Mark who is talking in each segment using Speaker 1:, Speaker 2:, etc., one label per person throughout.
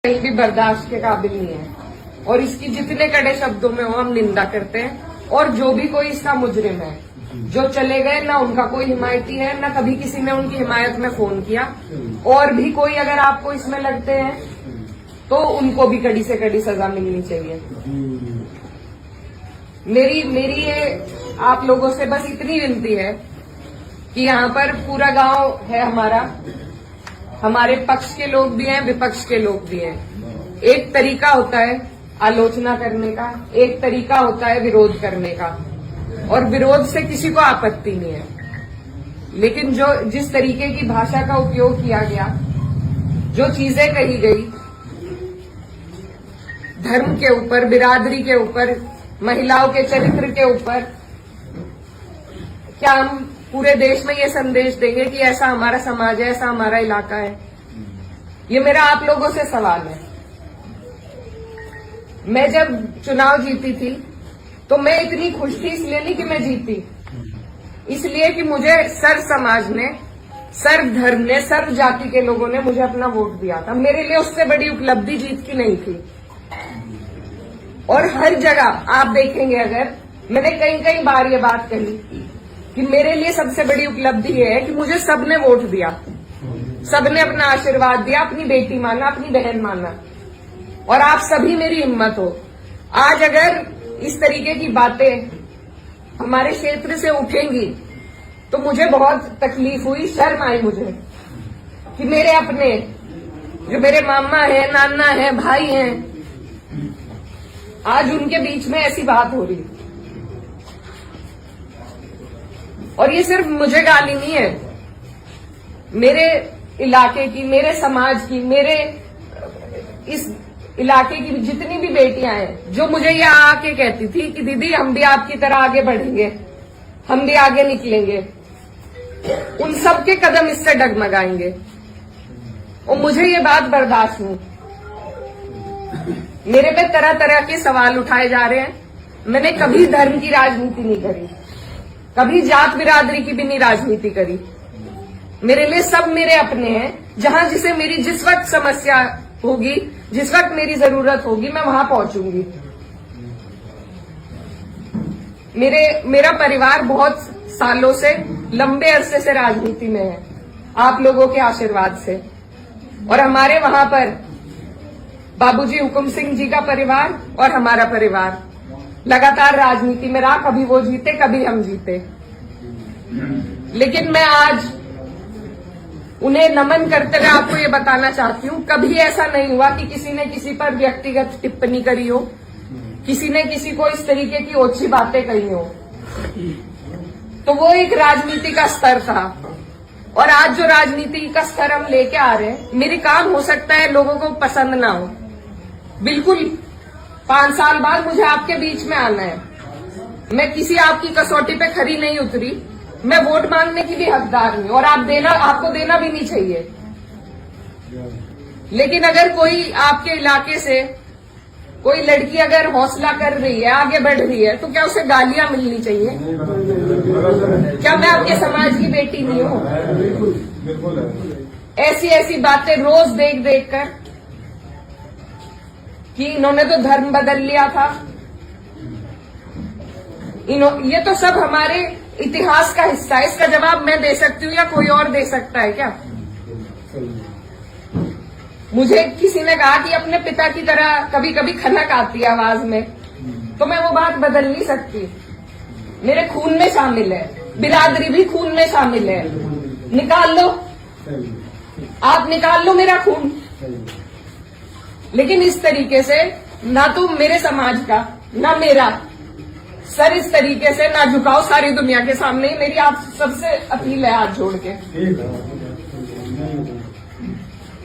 Speaker 1: कहीं भी बर्दाश्त के काबिल नहीं है और इसकी जितने कड़े शब्दों में हो हम निंदा करते हैं। और जो भी कोई इसका मुजरिम है, जो चले गए, ना उनका कोई हिमायती है, ना कभी किसी ने उनकी हिमायत में फोन किया। और भी कोई अगर आपको इसमें लगते हैं तो उनको भी कड़ी से कड़ी सजा मिलनी चाहिए। मेरी ये आप लोगों से बस इतनी विनती है कि यहाँ पर पूरा गांव है हमारा, हमारे पक्ष के लोग भी हैं, विपक्ष के लोग भी हैं। एक तरीका होता है आलोचना करने का, एक तरीका होता है विरोध करने का, और विरोध से किसी को आपत्ति नहीं है। लेकिन जिस तरीके की भाषा का उपयोग किया गया, जो चीजें कही गई धर्म के ऊपर, बिरादरी के ऊपर, महिलाओं के चरित्र के ऊपर, क्या हम पूरे देश में ये संदेश देंगे कि ऐसा हमारा समाज है, ऐसा हमारा इलाका है? ये मेरा आप लोगों से सवाल है। मैं जब चुनाव जीती थी तो मैं इतनी खुश थी, इसलिए नहीं कि मैं जीती, इसलिए कि मुझे सर्व समाज ने, सर्व धर्म ने, सर्व जाति के लोगों ने मुझे अपना वोट दिया था। मेरे लिए उससे बड़ी उपलब्धि जीत की नहीं थी। और हर जगह आप देखेंगे, अगर मैंने कई बार ये बात कही कि मेरे लिए सबसे बड़ी उपलब्धि ये है कि मुझे सबने वोट दिया, सबने अपना आशीर्वाद दिया, अपनी बेटी माना, अपनी बहन माना, और आप सभी मेरी हिम्मत हो। आज अगर इस तरीके की बातें हमारे क्षेत्र से उठेंगी तो मुझे बहुत तकलीफ हुई, शर्म आई मुझे कि मेरे अपने, जो मेरे मामा है, नाना है, भाई हैं, आज उनके बीच में ऐसी बात हो रही। और ये सिर्फ मुझे गाली नहीं है, मेरे इलाके की, मेरे समाज की, मेरे इस इलाके की जितनी भी बेटियां हैं, जो मुझे ये आके कहती थी कि दीदी हम भी आपकी तरह आगे बढ़ेंगे, हम भी आगे निकलेंगे, उन सब के कदम इससे डगमगाएंगे। और मुझे ये बात बर्दाश्त नहीं। मेरे पे तरह तरह के सवाल उठाए जा रहे हैं। मैंने कभी धर्म की राजनीति नहीं करी, कभी जात बिरादरी की भी नहीं राजनीति करी। मेरे लिए सब मेरे अपने हैं। जहां जिसे मेरी जिस वक्त समस्या होगी, जिस वक्त मेरी जरूरत होगी, मैं वहां पहुंचूंगी। मेरा परिवार बहुत सालों से, लंबे अरसे से राजनीति में है, आप लोगों के आशीर्वाद से। और हमारे वहां पर बाबूजी हुकुम सिंह जी का परिवार और हमारा परिवार लगातार राजनीति में रहा। कभी वो जीते, कभी हम जीते। लेकिन मैं आज उन्हें नमन करते हुए आपको ये बताना चाहती हूँ, कभी ऐसा नहीं हुआ कि किसी ने किसी पर व्यक्तिगत टिप्पणी करी हो, किसी ने किसी को इस तरीके की ओछी बातें कही हो। तो वो एक राजनीति का स्तर था। और आज जो राजनीति का स्तर हम लेके आ रहे हैं, मेरे काम हो सकता है लोगों को पसंद ना हो, बिल्कुल 5 साल बाद मुझे आपके बीच में आना है। मैं किसी आपकी कसौटी पे खरी नहीं उतरी, मैं वोट मांगने की भी हकदार हूं, और आपको देना भी नहीं चाहिए। लेकिन अगर कोई आपके इलाके से कोई लड़की अगर हौसला कर रही है, आगे बढ़ रही है, तो क्या उसे गालियां मिलनी चाहिए? क्या मैं आपके समाज की बेटी नहीं हूं? ऐसी बातें रोज देख कर कि इन्होंने तो धर्म बदल लिया था, ये तो सब हमारे इतिहास का हिस्सा है। इसका जवाब मैं दे सकती हूँ या कोई और दे सकता है क्या? मुझे किसी ने कहा कि अपने पिता की तरह कभी कभी खनक आती है आवाज में, तो मैं वो बात बदल नहीं सकती। मेरे खून में शामिल है, बिरादरी भी खून में शामिल है। निकाल लो, आप निकाल लो मेरा खून। लेकिन इस तरीके से ना तो मेरे समाज का, ना मेरा सर इस तरीके से ना झुकाओ सारी दुनिया के सामने। मेरी आप सबसे अपील है हाथ जोड़ के।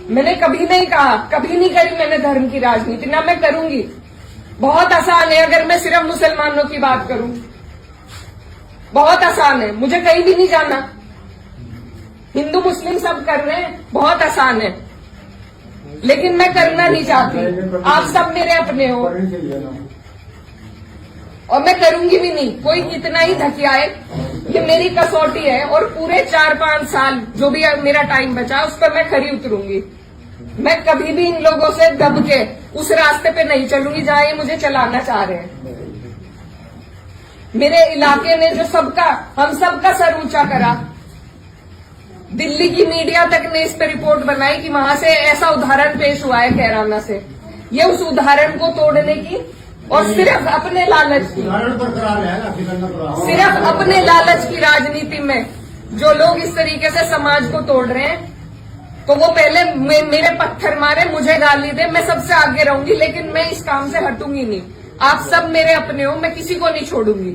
Speaker 1: मैंने कभी नहीं कहा, कभी नहीं करी मैंने धर्म की राजनीति, ना मैं करूंगी। बहुत आसान है अगर मैं सिर्फ मुसलमानों की बात करूं, बहुत आसान है, मुझे कहीं भी नहीं जाना। हिंदू मुस्लिम सब कर रहे हैं, बहुत आसान है। लेकिन मैं करना नहीं चाहती। आप सब मेरे अपने हो और मैं करूंगी भी नहीं। कोई कितना ही थकियाए, ये मेरी कसौटी है। और पूरे 4-5 साल जो भी मेरा टाइम बचा, उस पर मैं खरी उतरूंगी। मैं कभी भी इन लोगों से दब के उस रास्ते पे नहीं चलूंगी जहां ये मुझे चलाना चाह रहे हैं। मेरे इलाके ने जो हम सबका सर ऊंचा करा, दिल्ली की मीडिया तक ने इस पे रिपोर्ट बनाई कि वहां से ऐसा उदाहरण पेश हुआ है कैराना से। ये उस उदाहरण को तोड़ने की और सिर्फ अपने लालच की, सिर्फ अपने लालच की राजनीति में जो लोग इस तरीके से समाज को तोड़ रहे हैं, तो वो पहले मेरे पत्थर मारे, मुझे गाली दे, मैं सबसे आगे रहूंगी, लेकिन मैं इस काम से हटूंगी नहीं। आप सब मेरे अपने हो, मैं किसी को नहीं छोड़ूंगी।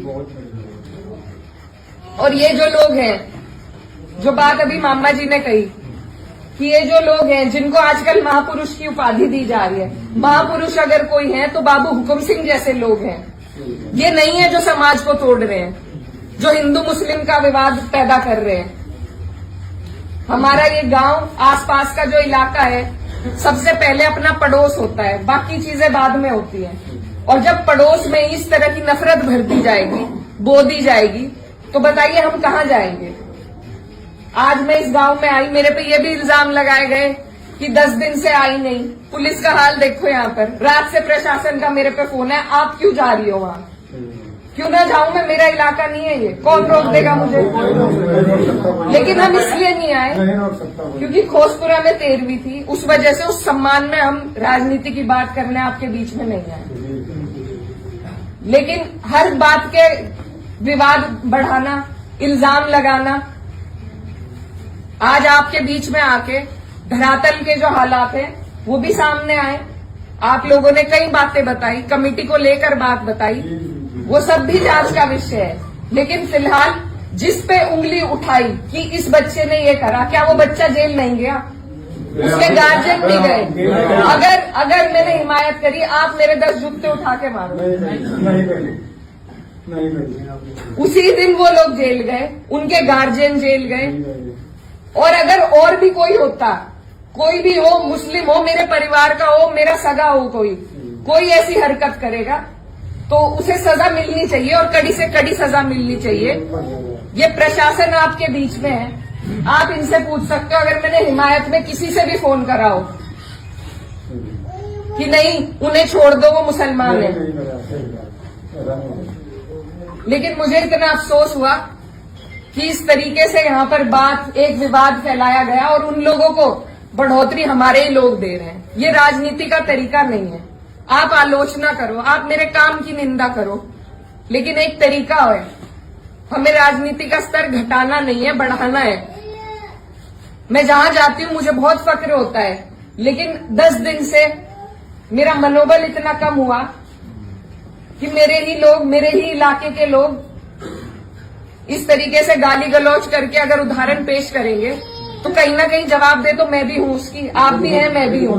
Speaker 1: और ये जो लोग हैं, जो बात अभी मामा जी ने कही कि ये जो लोग हैं जिनको आजकल महापुरुष की उपाधि दी जा रही है, महापुरुष अगर कोई है तो बाबू हुकुम सिंह जैसे लोग हैं। ये नहीं है जो समाज को तोड़ रहे हैं, जो हिंदू मुस्लिम का विवाद पैदा कर रहे हैं। हमारा ये गांव, आसपास का जो इलाका है, सबसे पहले अपना पड़ोस होता है, बाकी चीजें बाद में होती हैं। और जब पड़ोस में इस तरह की नफरत भर दी जाएगी, बो दी जाएगी, तो बताइए हम कहां जाएंगे। आज मैं इस गांव में आई, मेरे पे ये भी इल्जाम लगाए गए कि 10 दिन से आई नहीं। पुलिस का हाल देखो यहाँ पर, रात से प्रशासन का मेरे पे फोन है, आप क्यों जा रही हो वहां? क्यों ना जाऊं मैं? मेरा इलाका नहीं है ये, कौन रोक देगा मुझे? लेकिन हम इसलिए नहीं आए क्योंकि खोसपुरा में 13वीं थी, उस वजह से उस सम्मान में हम राजनीति की बात करने आपके बीच में नहीं आए। लेकिन हर बात के विवाद बढ़ाना, इल्जाम लगाना, आज आपके बीच में आके धरातल के जो हालात हैं वो भी सामने आए। आप लोगों ने कई बातें बताई, कमेटी को लेकर बात बताई, वो सब भी जांच का विषय है। लेकिन फिलहाल जिस पे उंगली उठाई कि इस बच्चे ने ये करा, क्या वो बच्चा जेल नहीं गया? उसके गार्जियन भी गए। अगर मैंने हिमायत करी, आप मेरे 10 जूते उठा के मारो। उसी दिन वो लोग जेल गए, उनके गार्जियन जेल गए। और अगर और भी कोई होता, कोई भी हो, मुस्लिम हो, मेरे परिवार का हो, मेरा सगा हो, कोई ऐसी हरकत करेगा तो उसे सजा मिलनी चाहिए, और कड़ी से कड़ी सजा मिलनी चाहिए। ये प्रशासन आपके बीच में है, आप इनसे पूछ सकते हो। अगर मैंने हिमायत में किसी से भी फोन करा हो कि नहीं उन्हें छोड़ दो, वो मुसलमान है, लेकिन मुझे इतना अफसोस हुआ कि इस तरीके से यहाँ पर एक विवाद फैलाया गया और उन लोगों को बढ़ोतरी हमारे ही लोग दे रहे हैं। ये राजनीति का तरीका नहीं है। आप आलोचना करो, आप मेरे काम की निंदा करो, लेकिन एक तरीका है, हमें राजनीति का स्तर घटाना नहीं है, बढ़ाना है। मैं जहां जाती हूँ मुझे बहुत फक्र होता है, लेकिन 10 दिन से मेरा मनोबल इतना कम हुआ कि मेरे ही इलाके के लोग इस तरीके से गाली गलौज करके अगर उदाहरण पेश करेंगे तो कहीं ना कहीं जवाब दे तो मैं भी हूं उसकी, आप भी हैं, मैं भी हूं।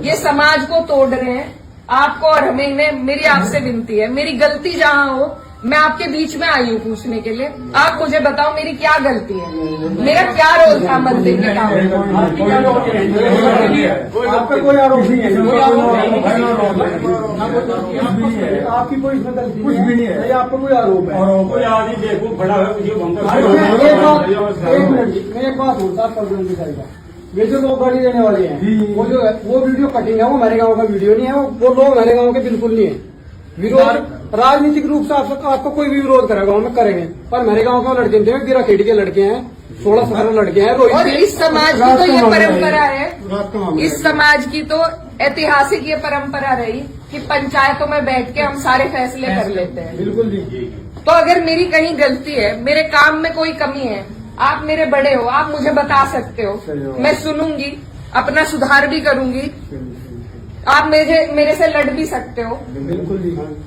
Speaker 1: ये समाज को तोड़ रहे हैं, आपको और हमें। मेरी आपसे विनती है, मेरी गलती जहां हो, मैं आपके बीच में आई हूं पूछने के लिए। आप मुझे बताओ मेरी क्या गलती है, मेरा क्या रोल था मंदिर के काम में?
Speaker 2: आप पे कोई आरोप नहीं है, आपकी कोई इसमें गलती कुछ भी नहीं है, आप पे कोई आरोप है। कोई आदमी देखो बड़ा है, एक बात होता है, ये जो लोग गाड़ी देने वाले हैं, वो वीडियो कटिंग है, वो मेरे गांव का वीडियो नहीं है, वो लोग मेरे गांव के बिल्कुल नहीं है। विरोध राजनीतिक रूप से आपको कोई भी विरोध करेगा गाँव में करेंगे, पर मेरे गांव के लड़के थे, गिरा खेड़ी के लड़के हैं, 16-17 लड़के हैं।
Speaker 1: और इस समाज की तो ये परंपरा है, इस समाज की तो ऐतिहासिक ये परंपरा रही कि पंचायतों में बैठ के हम सारे फैसले कर लेते हैं।
Speaker 2: बिल्कुल।
Speaker 1: तो अगर मेरी कहीं गलती है, मेरे काम में कोई कमी है, आप मेरे बड़े हो, आप मुझे बता सकते हो, मैं सुनूंगी, अपना सुधार भी करूंगी। आप मेरे से लड़ भी सकते हो,
Speaker 2: बिल्कुल।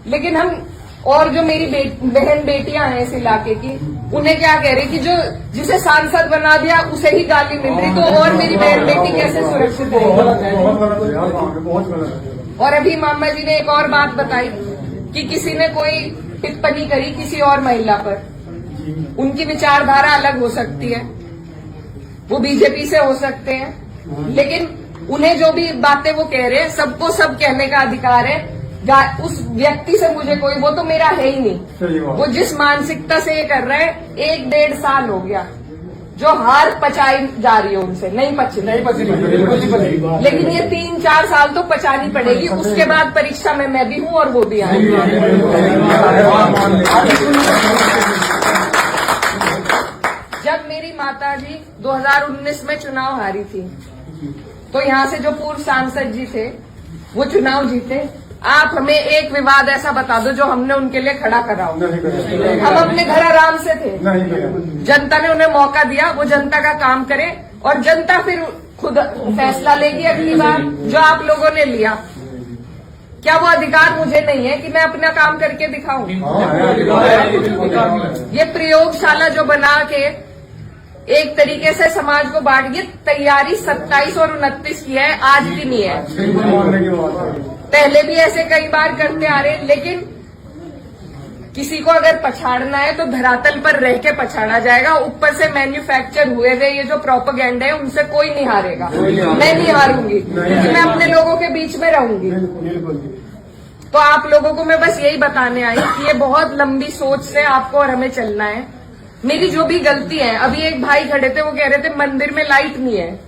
Speaker 1: लेकिन हम और जो मेरी बहन बेटियां हैं इस इलाके की, उन्हें क्या कह रहे कि जो जिसे सांसद बना दिया उसे ही गाली मिल रही, तो और मेरी बहन बेटी कैसे सुरक्षित रहेगी? और अभी मामा जी ने एक और बात बताई कि किसी ने कोई टिप्पणी करी किसी और महिला पर, उनकी विचारधारा अलग हो सकती है, वो बीजेपी से हो सकते हैं, लेकिन उन्हें जो भी बातें वो कह रहे हैं, सबको सब कहने का अधिकार है। उस व्यक्ति से मुझे कोई, वो तो मेरा है ही नहीं। वो जिस मानसिकता से ये कर रहा है, 1-1.5 साल हो गया, जो हार पचाई जा रही है उनसे नहीं पच
Speaker 2: नहीं पची, बिल्कुल नहीं पची।
Speaker 1: लेकिन ये 3-4 साल तो पचानी पड़ेगी, उसके बाद परीक्षा में मैं भी हूँ और वो भी आएंगे। जब मेरी माताजी 2019 में चुनाव हारी थी तो यहाँ से जो पूर्व सांसद जी थे वो चुनाव जीते। आप हमें एक विवाद ऐसा बता दो जो हमने उनके लिए खड़ा करा हो। हम अपने घर आराम से थे, जनता ने उन्हें मौका दिया, वो जनता का काम करे और जनता फिर खुद फैसला लेगी अगली बार जो आप लोगों ने लिया। क्या वो अधिकार मुझे नहीं है कि मैं अपना काम करके दिखाऊं? ये प्रयोगशाला जो बना के एक तरीके से समाज को बांट, ये तैयारी 27 और 29 की है, आज की नहीं है। पहले भी ऐसे कई बार करते आ रहे, लेकिन किसी को अगर पछाड़ना है तो धरातल पर रह के पछाड़ा जाएगा। ऊपर से मैन्युफैक्चर हुए हुए ये जो प्रोपेगेंडा है उनसे कोई नहीं हारेगा। मैं नहीं हारूंगी क्योंकि मैं अपने लोगों के बीच में रहूंगी। तो आप लोगों को मैं बस यही बताने आई कि ये बहुत लंबी सोच से आपको और हमें चलना है। मेरी जो भी गलती है, अभी एक भाई खड़े थे वो कह रहे थे मंदिर में लाइट नहीं है,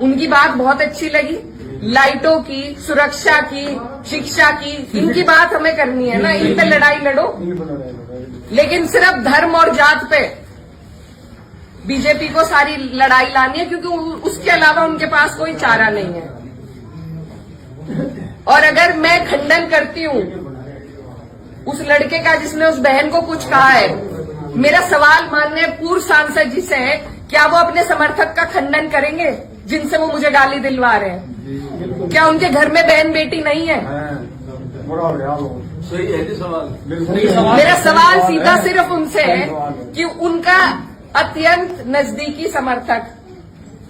Speaker 1: उनकी बात बहुत अच्छी लगी। लाइटों की, सुरक्षा की, शिक्षा की, इनकी बात हमें करनी है ना, इन पे लड़ाई लड़ो। लेकिन सिर्फ धर्म और जात पे बीजेपी को सारी लड़ाई लानी है क्योंकि उसके अलावा उनके पास कोई चारा नहीं है। और अगर मैं खंडन करती हूँ उस लड़के का जिसने उस बहन को कुछ कहा है, मेरा सवाल माननीय पूर्व सांसद जी से है, क्या वो अपने समर्थक का खंडन करेंगे जिनसे वो मुझे गाली दिलवा रहे हैं? क्या उनके घर में बहन बेटी नहीं है?
Speaker 3: सही है जी सवाल।
Speaker 1: मेरा सवाल सीधा सिर्फ उनसे है कि उनका अत्यंत नजदीकी समर्थक,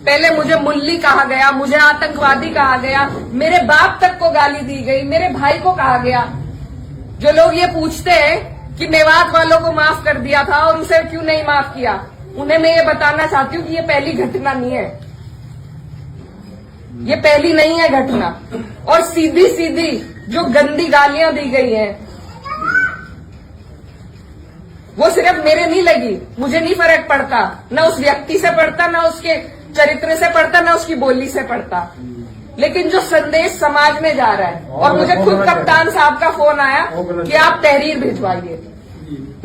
Speaker 1: पहले मुझे मुल्ली कहा गया, मुझे आतंकवादी कहा गया, मेरे बाप तक को गाली दी गई, मेरे भाई को कहा गया। जो लोग ये पूछते हैं कि मेवात वालों को माफ कर दिया था और उसे क्यों नहीं माफ किया, उन्हें मैं ये बताना चाहती हूँ कि ये पहली घटना नहीं है, ये पहली नहीं है घटना। और सीधी सीधी जो गंदी गालियां दी गई हैं वो सिर्फ मेरे नहीं लगी, मुझे नहीं फर्क पड़ता, न उस व्यक्ति से पड़ता, न उसके चरित्र से पड़ता, न उसकी बोली से पड़ता, लेकिन जो संदेश समाज में जा रहा है। और मुझे खुद कप्तान साहब का फोन आया कि आप तहरीर भिजवाइए,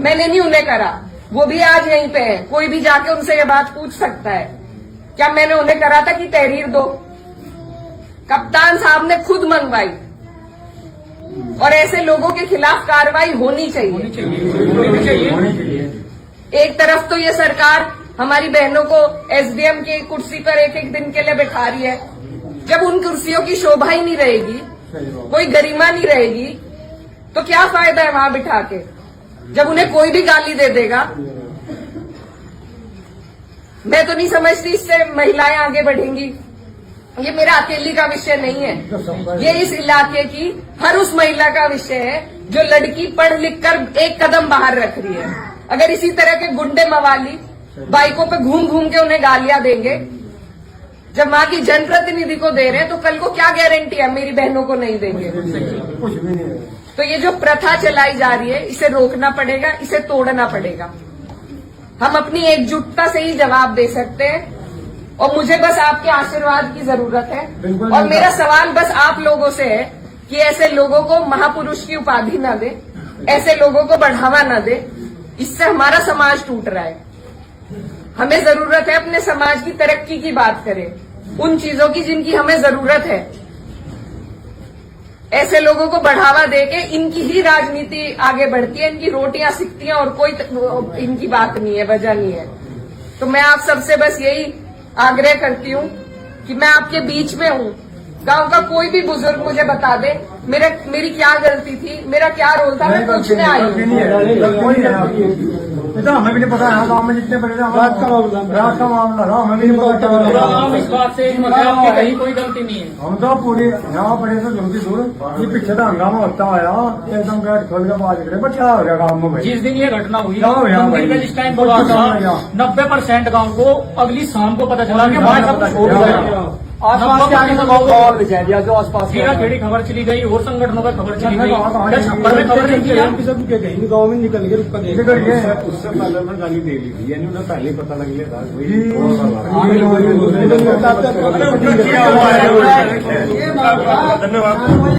Speaker 1: मैंने नहीं उन्हें करा, वो भी आज यहीं पे है, कोई भी जाके उनसे ये बात पूछ सकता है। क्या मैंने उन्हें करा था कि तहरीर दो? कप्तान साहब ने खुद मंगवाई। और ऐसे लोगों के खिलाफ कार्रवाई होनी चाहिए। एक तरफ तो ये सरकार हमारी बहनों को एसडीएम की कुर्सी पर एक एक दिन के लिए बैठा रही है, जब उन कुर्सियों की शोभा ही नहीं रहेगी, कोई गरिमा नहीं रहेगी, तो क्या फायदा है वहां बिठा के, जब उन्हें कोई भी गाली दे देगा। मैं तो नहीं समझती इससे महिलाएं आगे बढ़ेंगी। ये मेरा अकेली का विषय नहीं है, ये इस इलाके की हर उस महिला का विषय है जो लड़की पढ़ लिख कर एक कदम बाहर रख रही है। अगर इसी तरह के गुंडे मवाली बाइकों पे घूम घूम के उन्हें गालियां देंगे, जब वहां की जनप्रतिनिधि को दे रहे हैं, तो कल को क्या गारंटी है मेरी बहनों को नहीं देंगे? तो ये जो प्रथा चलाई जा रही है, इसे रोकना पड़ेगा, इसे तोड़ना पड़ेगा। हम अपनी एकजुटता से ही जवाब दे सकते हैं और मुझे बस आपके आशीर्वाद की जरूरत है। और मेरा सवाल बस आप लोगों से है कि ऐसे लोगों को महापुरुष की उपाधि न दे, ऐसे लोगों को बढ़ावा न दे, इससे हमारा समाज टूट रहा है। हमें जरूरत है अपने समाज की तरक्की की बात करें, उन चीजों की जिनकी हमें जरूरत है। ऐसे लोगों को बढ़ावा देके इनकी ही राजनीति आगे बढ़ती है, इनकी रोटियां सिकती हैं और कोई इनकी बात नहीं है, वजह नहीं है। तो मैं आप सबसे बस यही आग्रह करती हूँ कि मैं आपके बीच में हूँ। गांव का कोई भी बुजुर्ग मुझे बता दे मेरी क्या गलती थी, मेरा क्या रोल था, मैं पूछने आई हूँ।
Speaker 4: हमें भी नहीं पता है, गाँव में जितने बड़े रात का मामला था, हमें भी नहीं पता।
Speaker 5: इस बात से आपकी कहीं कोई गलती नहीं है।
Speaker 4: हम तो पूरी यहाँ पड़े थे जल्दी दूर, ये पीछे था हंगामा होता आया, एकदम गेट खोल के बात करे, पर क्या हो गया गाँव में भाई?
Speaker 5: जिस दिन ये घटना हुई,
Speaker 4: क्या हो गया भाई?
Speaker 5: जिस टाइम बोला था 90% गाँव को अगली शाम को पता चला कि वहाँ सब कुछ हो गया।
Speaker 2: आसपास के आगे माहौल बिछा दिया जो आसपास
Speaker 5: मेरा खेड़ी खबर चली गई और संगठनों में खबर चली गई क्या छप्पर में खबर नहीं किया
Speaker 2: सब के कहीं गाँव में निकल के रुका
Speaker 4: इसे करिए
Speaker 3: उससे पहले मैं गाली दे ली थी यानी उन्हें पहले ही पता लग लिया था
Speaker 4: जी
Speaker 3: धन्यवाद।